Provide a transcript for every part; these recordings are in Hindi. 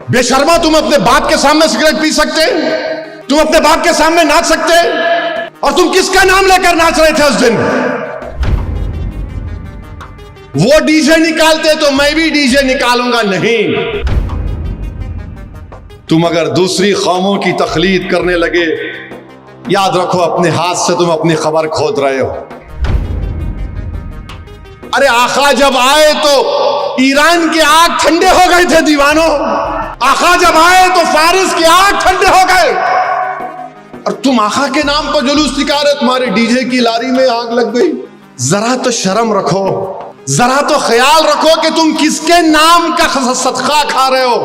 बेशर्मा, तुम अपने बाप के सामने सिगरेट पी सकते, तुम अपने बाप के सामने नाच सकते, और तुम किसका नाम लेकर नाच रहे थे उस दिन? वो डीजे निकालते तो मैं भी डीजे निकालूंगा नहीं। तुम अगर दूसरी कौमों की तकलीद करने लगे, याद रखो अपने हाथ से तुम अपनी खबर खोद रहे हो। अरे आका जब आए तो ईरान के आग ठंडे हो गए थे दीवानों, आका जब आए तो फारिस के आग ठंडे हो गए, और तुम आका के नाम पर जुलूस निकाले, तुम्हारे डीजे की लारी में आग लग गई। जरा तो शर्म रखो, जरा तो ख्याल रखो कि तुम किसके नाम का सदका खा रहे हो।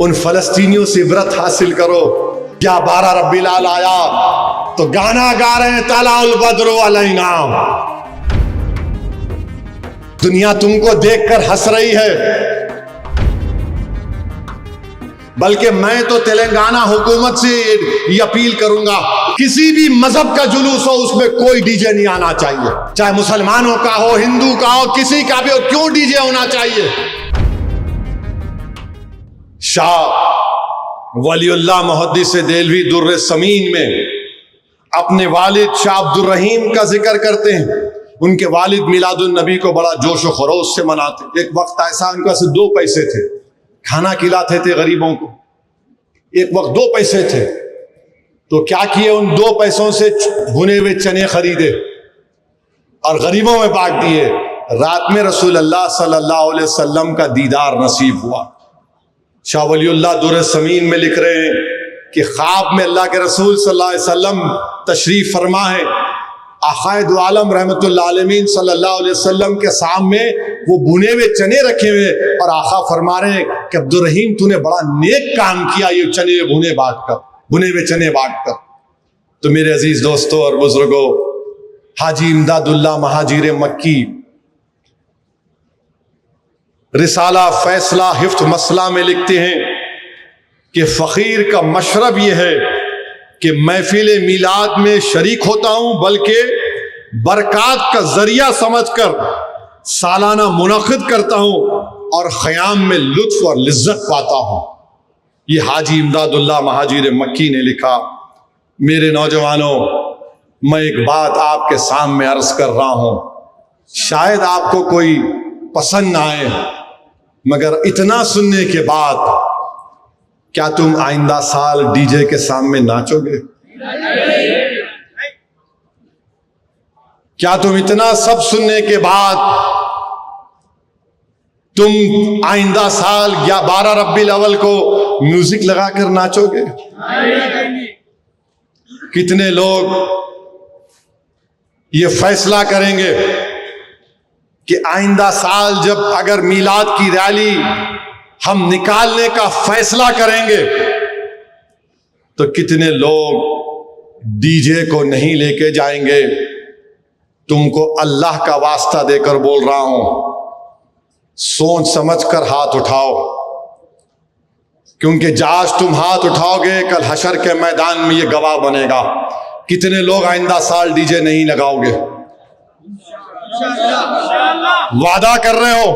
उन फलस्तीनियों से इबरत हासिल करो। क्या 12 रब्बील आल आया तो गाना गा रहे हैं तलाउल बद्रु अलैना। दुनिया तुमको देखकर हंस रही है, बल्कि मैं तो तेलंगाना हुकूमत से ये अपील करूंगा, किसी भी मजहब का जुलूस हो उसमें कोई डीजे नहीं आना चाहिए, चाहे मुसलमानों का हो, हिंदू का हो, किसी का भी हो, क्यों डीजे होना चाहिए? शाह वलीउल्लाह मुहद्दिस देलवी दुर्र समीन में अपने वालिद शाह अब्दुल रहीम का जिक्र करते हैं। उनके वालिद मिलादुन नबी को बड़ा जोश व खरोश से मनाते। एक वक्त ऐसा उनके पास 2 पैसे थे, खाना खिलाते थे गरीबों को। एक वक्त 2 पैसे थे तो क्या किए, उन 2 पैसों से भुने हुए चने खरीदे और गरीबों में बांट दिए। रात में रसूल अल्लाह सल्लल्लाहु अलैहि वसल्लम का दीदार नसीब हुआ। शाह वलीउल्लाह दुर्र समीन में लिख रहे हैं कि ख्वाब में अल्लाह के रसूल सल्लल्लाहु अलैहि वसल्लम तशरीफ फरमा है। आक़ाए दो आलम रहमतुल्लाह अलैहि सल्लल्लाहु अलैहि वसल्लम के सामने वो भुने हुए चने रखे हुए, और आका फरमा रहे हैं कि अब्दुल रहीम तूने बड़ा नेक काम किया, ये चने भुने हुए चने बांट कर। तो मेरे अजीज दोस्तों और बुजुर्गों, हाजी इमदादुल्लाह महाजिर मक्की रिसाला फैसला हिफ्त मसला में लिखते हैं कि फ़कीर का मशरब यह है कि महफिल मिलाद में शरीक होता हूं, बल्कि बरक़ात का जरिया समझकर सालाना मुनक़िद करता हूं और ख़याम में लुत्फ़ और लिज्जत पाता हूं। ये हाजी इमदादुल्लाह महाजिर मक्की ने लिखा। मेरे नौजवानों, मैं एक बात आपके सामने अर्ज कर रहा हूं, शायद आपको कोई पसंद ना आए, मगर इतना सुनने के बाद क्या तुम आइंदा साल डीजे के सामने नाचोगे? क्या तुम इतना सब सुनने के बाद तुम आइंदा साल या 12 रब्बील अव्वल को म्यूजिक लगाकर नाचोगे? कितने लोग ये फैसला करेंगे कि आइंदा साल जब अगर मीलाद की रैली हम निकालने का फैसला करेंगे तो कितने लोग डीजे को नहीं लेके जाएंगे? तुमको अल्लाह का वास्ता देकर बोल रहा हूं, सोच समझकर हाथ उठाओ, क्योंकि आज तुम हाथ उठाओगे कल हशर के मैदान में ये गवाह बनेगा। कितने लोग आइंदा साल डीजे नहीं लगाओगे? वादा कर रहे हो?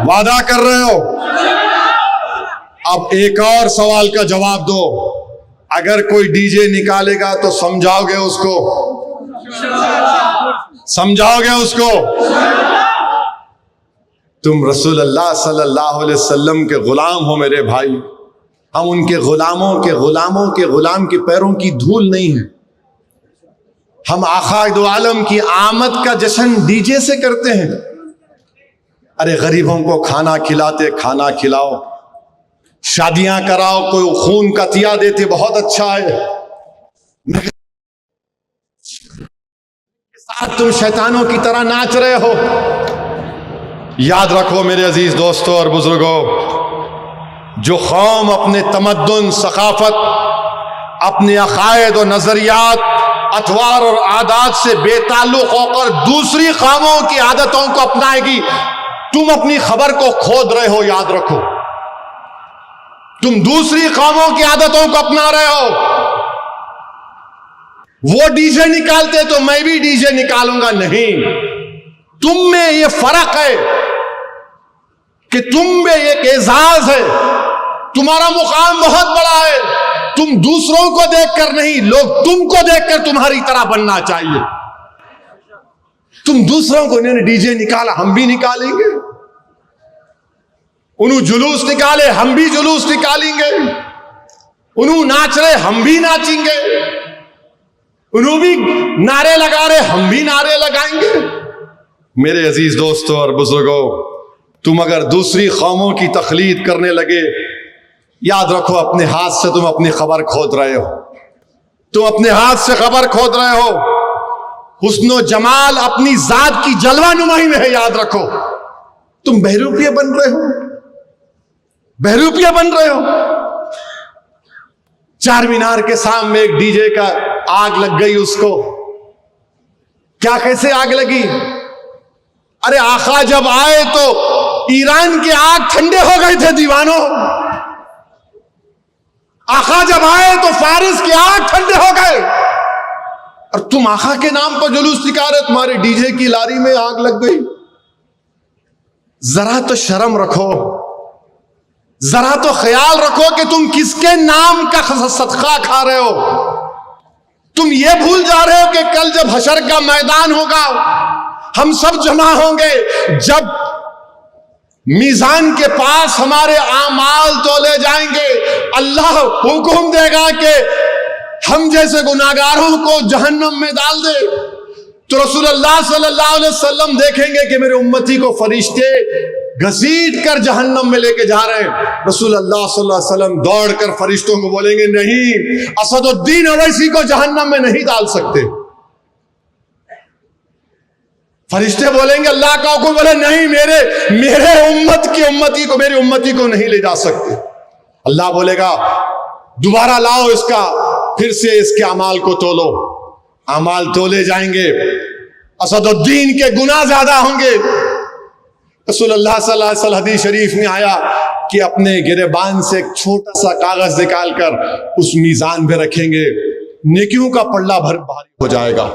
वादा कर रहे हो? अब एक और सवाल का जवाब दो। अगर कोई डीजे निकालेगा तो समझाओगे उसको? समझाओगे उसको? तुम रसूल अल्लाह सल्लल्लाहु अलैहि वसल्लम के गुलाम हो मेरे भाई। हम उनके गुलामों के गुलाम के पैरों की धूल नहीं है। हम आक़ाए दो आलम की आमद का जश्न डीजे से करते हैं। अरे गरीबों को खाना खिलाते, खाना खिलाओ, शादियां कराओ, कोई खून का तिया देते, बहुत अच्छा है। साथ तुम शैतानों की तरह नाच रहे हो। याद रखो मेरे अजीज दोस्तों और बुजुर्गों, जो कौम अपने तमद्दुन, सकाफत, अपने अकायद और नजरियात, अतवार और आदात से बेताल्लुक होकर दूसरी कौमों की आदतों को अपनाएगी, तुम अपनी खबर को खोद रहे हो। याद रखो, तुम दूसरी कौमों की आदतों को अपना रहे हो। वो डीजे निकालते तो मैं भी डीजे निकालूंगा नहीं। तुम में ये फर्क है कि तुम में एक एजाज है, तुम्हारा मुकाम बहुत बड़ा है। तुम दूसरों को देखकर नहीं, लोग तुमको देखकर तुम्हारी तरह बनना चाहिए। तुम दूसरों को, इन्होंने डीजे निकाला हम भी निकालेंगे, उन्होंने जुलूस निकाले हम भी जुलूस निकालेंगे, उन्होंने नाच रहे हम भी नाचेंगे, उन्होंने भी नारे लगा रहे हम भी नारे लगाएंगे। मेरे अजीज दोस्तों और बुजुर्गों, तुम अगर दूसरी कौमों की तकलीद करने लगे, याद रखो अपने हाथ से तुम अपनी खबर खोद रहे हो। तुम अपने हाथ से खबर खोद रहे हो। हुस्नो जमाल अपनी जात की जलवा नुमाई में है, याद रखो। तुम बहरूपिया बन रहे हो, बहरूपिया बन रहे हो। चार मीनार के सामने एक डीजे का आग लग गई, उसको क्या कैसे आग लगी? अरे आका जब आए तो ईरान के आग ठंडे हो गए थे दीवानों। आका जब आए तो फारिस के आग ठंडे हो गए, और तुम आका के नाम पर जुलूस निकाल रहे, तुम्हारे डीजे की लारी में आग लग गई। जरा तो शर्म रखो, जरा तो ख्याल रखो कि तुम किसके नाम का सदका खा रहे हो। तुम ये भूल जा रहे हो कि कल जब हशर का मैदान होगा, हम सब जमा होंगे, जब मीजान के पास हमारे आमाल तोले जाएंगे, अल्लाह हुक्म देगा कि हम जैसे गुनाहगारों को जहन्नम में डाल दे, तो रसूलुल्लाह सल्लल्लाहु अलैहि वसल्लम देखेंगे कि मेरे उम्मती को फरिश्ते घसीट कर जहन्नम में लेके जा रहे हैं। रसूलुल्लाह सल्लल्लाहु अलैहि वसल्लम दौड़कर फरिश्तों को बोलेंगे, नहीं, असदुद्दीन अवैसी को जहन्नम में नहीं डाल सकते। फरिश्ते बोलेंगे, अल्लाह का हुक्म, बोले नहीं, मेरे उम्मती को नहीं ले जा सकते। अल्लाह बोलेगा, दोबारा लाओ इसका, फिर से इसके अमाल को तोलो। अमाल तोले जाएंगे, असदुद्दीन के गुनाह ज्यादा होंगे। रसूलुल्लाह सल्लल्लाहु अलैहि वसल्लम हदीस शरीफ में आया कि अपने गिरेबान से एक छोटा सा कागज निकालकर उस मीजान पे रखेंगे, नेकियों का पल्ला भारी हो जाएगा।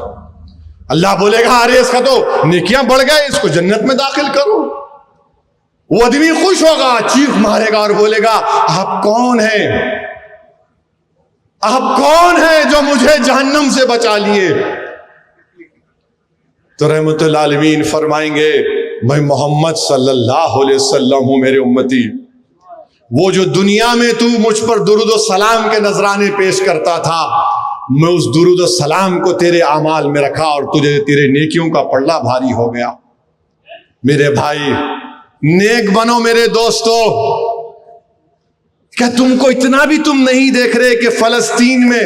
अल्लाह बोलेगा, अरे इसका तो नेकियां बढ़ गए, इसको जन्नत में दाखिल करो। वो आदमी खुश होगा, चीख मारेगा और बोलेगा, आप कौन हैं? आप कौन हैं जो मुझे जहन्नम से बचा लिए? तो रहमतुल आलमीन फरमाएंगे, मैं मोहम्मद सल्लल्लाहु अलैहि वसल्लम हूं, मेरे उम्मती। वो जो दुनिया में तू मुझ पर दुरूद सलाम के नजराने पेश करता था, मैं उस दुरूद सलाम को तेरे आमाल में रखा और तुझे तेरे नेकियों का पल्ला भारी हो गया। मेरे भाई, नेक बनो मेरे दोस्तों। क्या तुमको इतना भी तुम नहीं देख रहे कि फलस्तीन में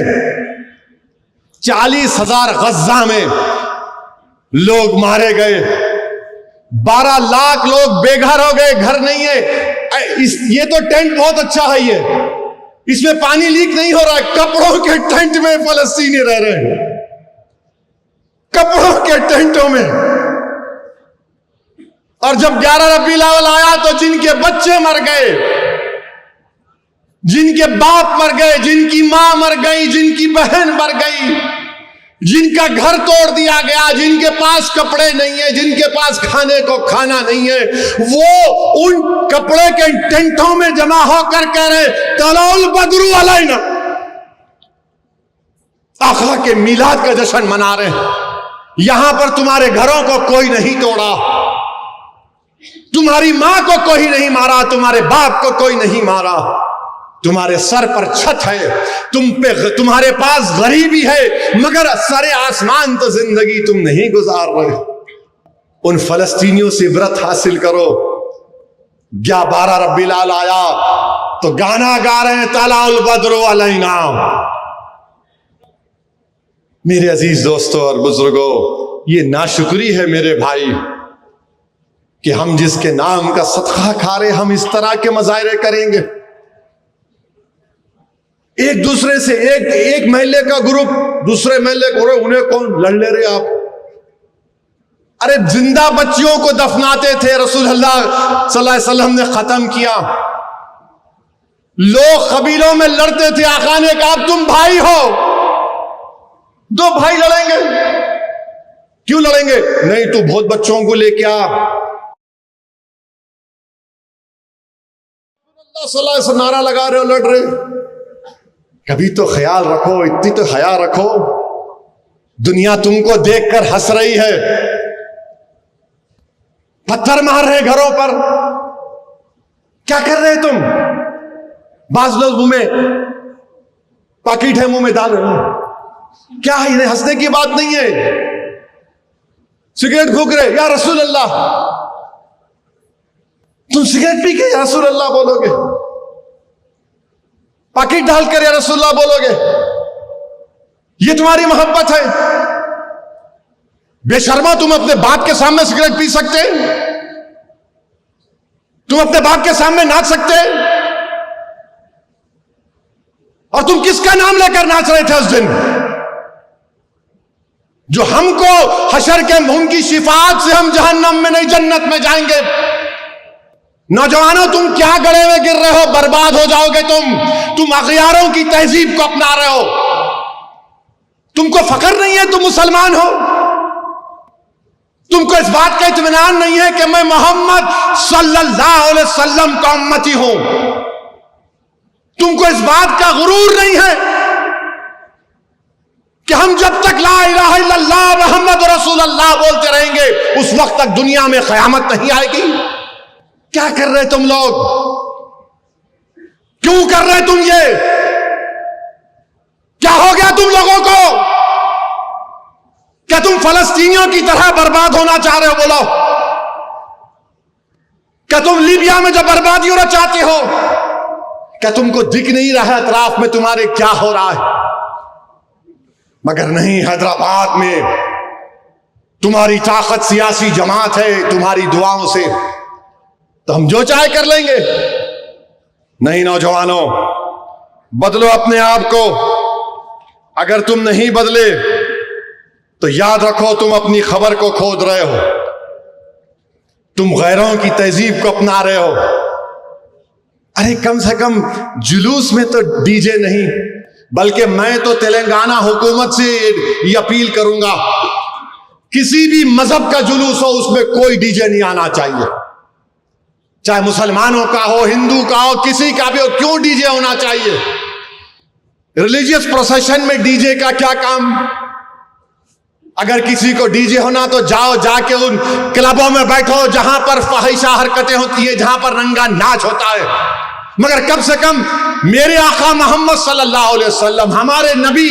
40,000 गज्जा में लोग मारे गए, 12 लाख लोग बेघर हो गए, घर नहीं है। ये तो टेंट बहुत अच्छा है, ये इसमें पानी लीक नहीं हो रहा है। कपड़ों के टेंट में फलस्तीनी रह रहे हैं, कपड़ों के टेंटों में। और जब 11 रबीउल अव्वल आया तो जिनके बच्चे मर गए, जिनके बाप मर गए, जिनकी मां मर गई, जिनकी बहन मर गई, जिनका घर तोड़ दिया गया, जिनके पास कपड़े नहीं है, जिनके पास खाने को खाना नहीं है, वो उन कपड़े के टेंटों में जमा होकर कह रहे, तलौल बदरू अलैना, आका के मिलाद का जश्न मना रहे हैं। यहां पर तुम्हारे घरों को कोई नहीं तोड़ा, तुम्हारी मां को कोई नहीं मारा, तुम्हारे बाप को कोई नहीं मारा, तुम्हारे सर पर छत है, तुम्हारे पास गरीबी है, मगर सरे आसमान तो जिंदगी तुम नहीं गुजार रहे। उन फलस्तीनियों से इबरत हासिल करो। 12 रबीउल अव्वल आया तो गाना गा रहे हैं, तलाउल बद्रु अलैना। मेरे अजीज दोस्तों और बुजुर्गों, ये नाशुक्री है मेरे भाई कि हम जिसके नाम का सदका खा रहे, हम इस तरह के मजाहरे करेंगे। एक दूसरे से एक महल्ले का ग्रुप दूसरे महल्ले को, उन्हें कौन लड़ ले रहे आप? अरे जिंदा बच्चियों को दफनाते थे, रसूलुल्लाह सल्लल्लाहु अलैहि वसल्लम ने खत्म किया। लोग कबीलों में लड़ते थे, आका ने कहा तुम भाई हो, 2 भाई लड़ेंगे, क्यों लड़ेंगे? नहीं, तू बहुत बच्चों को लेके आ, सल्लल्लाहु अलैहि वसल्लम नारा लगा रहे हो, लड़ रहे हो। कभी तो ख्याल रखो, इतनी तो हया रखो। दुनिया तुमको देखकर हंस रही है, पत्थर मार रहे घरों पर। क्या कर रहे तुम? बाज लोग मुंह में पाकिट है, मुंह में डाल रहे हो। क्या है? इन्हें हंसने की बात नहीं है। सिगरेट फूक रहे, या रसूल अल्लाह। तुम सिगरेट पी के या रसूल अल्लाह बोलोगे? पाकिट डालकर या रसूल अल्लाह बोलोगे? ये तुम्हारी मोहब्बत है? बेशर्मा, तुम अपने बाप के सामने सिगरेट पी सकते? तुम अपने बाप के सामने नाच सकते? और तुम किसका नाम लेकर नाच रहे थे उस दिन, जो हमको हशर के उनकी शिफात से हम जहन्नम में नहीं जन्नत में जाएंगे। नौजवानों, तुम क्या गड़े में गिर रहे हो? बर्बाद हो जाओगे तुम अगयारों की तहजीब को अपना रहे हो। तुमको फख्र नहीं है तुम मुसलमान हो? तुमको इस बात का इत्मीनान नहीं है कि मैं मोहम्मद सल्लल्लाहु अलैहि वसल्लम का उम्मती हूं? तुमको इस बात का गुरूर नहीं है कि हम जब तक ला इलाहा इल्लल्लाह मुहम्मद रसूलुल्लाह बोलते रहेंगे उस वक्त तक दुनिया में क़यामत नहीं आएगी? क्या कर रहे तुम लोग? क्यों कर रहे तुम ये? क्या हो गया तुम लोगों को? क्या तुम फलस्तीनियों की तरह बर्बाद होना चाह रहे हो? बोलो, क्या तुम लीबिया में जो बर्बादी होना चाहते हो? क्या तुमको दिख नहीं रहा है अतराफ में तुम्हारे क्या हो रहा है? मगर नहीं, हैदराबाद में तुम्हारी ताकत सियासी जमात है, तुम्हारी दुआओं से तो हम जो चाहे कर लेंगे। नहीं नौजवानों, बदलो अपने आप को। अगर तुम नहीं बदले तो याद रखो तुम अपनी खबर को खोद रहे हो, तुम गैरों की तहजीब को अपना रहे हो। अरे कम से कम जुलूस में तो डीजे नहीं, बल्कि मैं तो तेलंगाना हुकूमत से ये अपील करूंगा, किसी भी मजहब का जुलूस हो उसमें कोई डीजे नहीं आना चाहिए। चाहे मुसलमानों का हो, हिंदू का हो, किसी का भी हो, क्यों डीजे होना चाहिए? रिलीजियस प्रोसेशन में डीजे का क्या काम? अगर किसी को डीजे होना तो जाओ, जाके उन क्लबों में बैठो जहां पर फाहिशा हरकतें होती है, जहां पर रंगा नाच होता है। मगर कम से कम मेरे आका मोहम्मद सल्लल्लाहु अलैहि वसल्लम, हमारे नबी,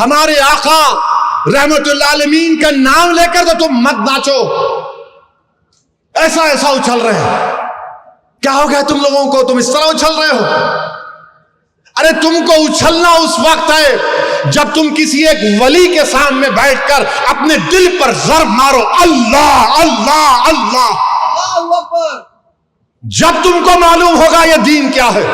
हमारे आका रहमतुल्लाह आलमीन का नाम लेकर तो तुम मत नाचो। ऐसा ऐसा उछल रहे हैं। क्या हो गया तुम लोगों को? तुम इस तरह उछल रहे हो। अरे तुमको उछलना उस वक्त है जब तुम किसी एक वली के सामने बैठकर अपने दिल पर ज़र्ब मारो, अल्लाह अल्लाह अल्लाह। जब तुमको मालूम होगा ये दीन क्या है,